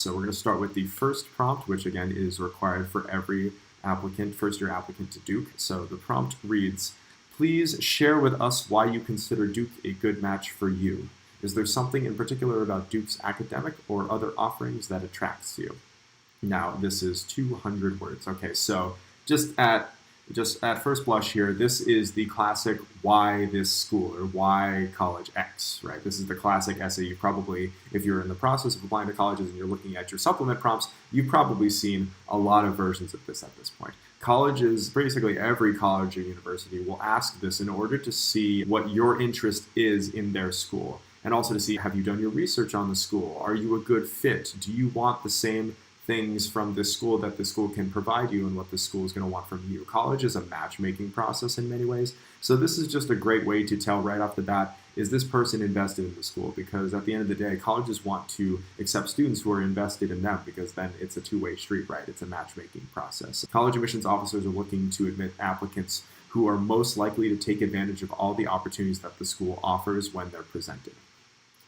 So we're going to start with the first prompt, which again is required for every applicant, first-year applicant to Duke. So the prompt reads, please share with us why you consider Duke a good match for you. Is there something in particular about Duke's academic or other offerings that attracts you? Now, this is 200 words. Okay, so just at first blush here, this is the classic why this school or why college X, right? This is the classic essay you probably, if you're in the process of applying to colleges and you're looking at your supplement prompts, you've probably seen a lot of versions of this at this point. Colleges, basically every college or university will ask this in order to see what your interest is in their school. And also to see, have you done your research on the school? Are you a good fit? Do you want the same things from this school that the school can provide you and what the school is going to want from you? College is a matchmaking process in many ways. So this is just a great way to tell right off the bat, is this person invested in the school? Because at the end of the day, colleges want to accept students who are invested in them, because then it's a two-way street, right? It's a matchmaking process. College admissions officers are looking to admit applicants who are most likely to take advantage of all the opportunities that the school offers when they're presented.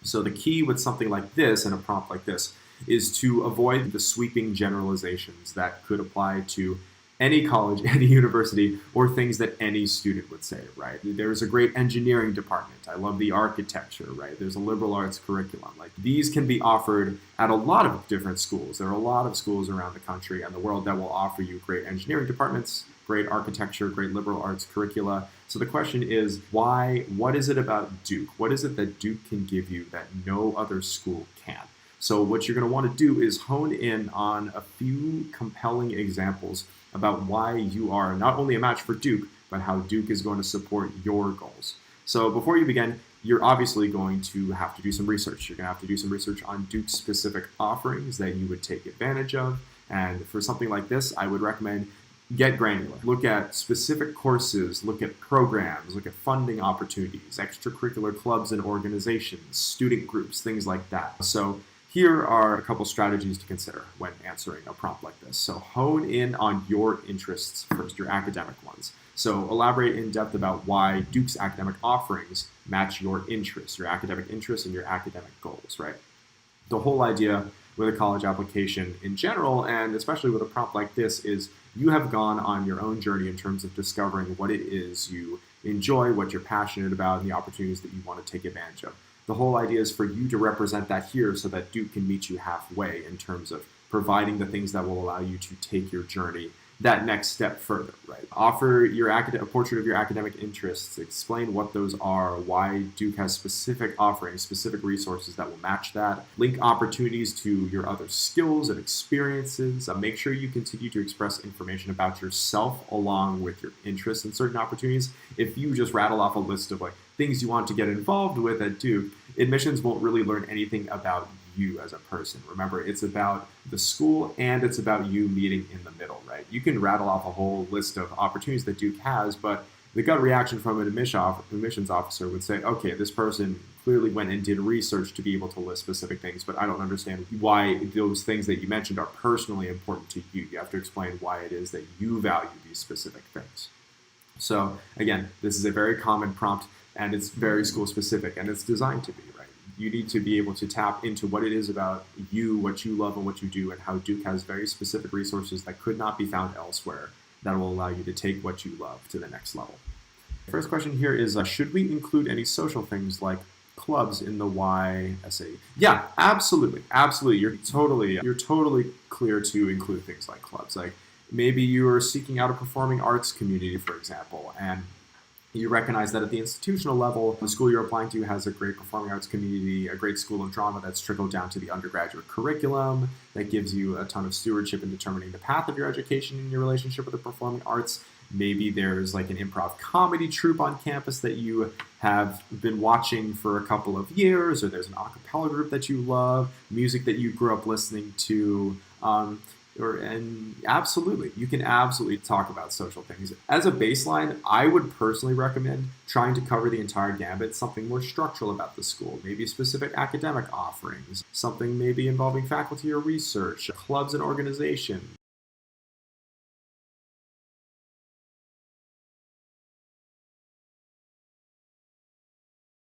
So the key with something like this and a prompt like this is to avoid the sweeping generalizations that could apply to any college, any university, or things that any student would say, right? There's a great engineering department. I love the architecture, right? There's a liberal arts curriculum. Like, these can be offered at a lot of different schools. There are a lot of schools around the country and the world that will offer you great engineering departments, great architecture, great liberal arts curricula. So the question is, why? What is it about Duke? What is it that Duke can give you that no other school can? So what you're going to want to do is hone in on a few compelling examples about why you are not only a match for Duke, but how Duke is going to support your goals. So before you begin, you're obviously going to have to do some research. You're going to have to do some research on Duke's specific offerings that you would take advantage of. And for something like this, I would recommend get granular. Look at specific courses, look at programs, look at funding opportunities, extracurricular clubs and organizations, student groups, things like that. So here are a couple strategies to consider when answering a prompt like this. So hone in on your interests first, your academic ones. So elaborate in depth about why Duke's academic offerings match your interests, your academic interests and your academic goals, right? The whole idea with a college application in general, and especially with a prompt like this, is you have gone on your own journey in terms of discovering what it is you enjoy, what you're passionate about, and the opportunities that you want to take advantage of. The whole idea is for you to represent that here so that Duke can meet you halfway in terms of providing the things that will allow you to take your journey that next step further, right? Offer a portrait of your academic interests, explain what those are, why Duke has specific offerings, specific resources that will match that, link opportunities to your other skills and experiences, make sure you continue to express information about yourself along with your interests in certain opportunities. If you just rattle off a list of like things you want to get involved with at Duke, admissions won't really learn anything about you as a person. Remember, it's about the school and it's about you meeting in the middle, right? You can rattle off a whole list of opportunities that Duke has, but the gut reaction from an admissions officer would say, okay, this person clearly went and did research to be able to list specific things, but I don't understand why those things that you mentioned are personally important to you. You have to explain why it is that you value these specific things. So again, this is a very common prompt and it's very school specific and it's designed to be, right? You need to be able to tap into what it is about you, what you love and what you do, and how Duke has very specific resources that could not be found elsewhere that will allow you to take what you love to the next level. First question here is, should we include any social things like clubs in the why essay? Yeah, absolutely. Absolutely. You're totally clear to include things like clubs. Like maybe you are seeking out a performing arts community, for example, and you recognize that at the institutional level, the school you're applying to has a great performing arts community, a great school of drama that's trickled down to the undergraduate curriculum, that gives you a ton of stewardship in determining the path of your education in your relationship with the performing arts. Maybe there's like an improv comedy troupe on campus that you have been watching for a couple of years, or there's an a cappella group that you love, music that you grew up listening to. And absolutely, you can absolutely talk about social things. As a baseline, I would personally recommend trying to cover the entire gambit, something more structural about the school, maybe specific academic offerings, something maybe involving faculty or research, clubs and organizations.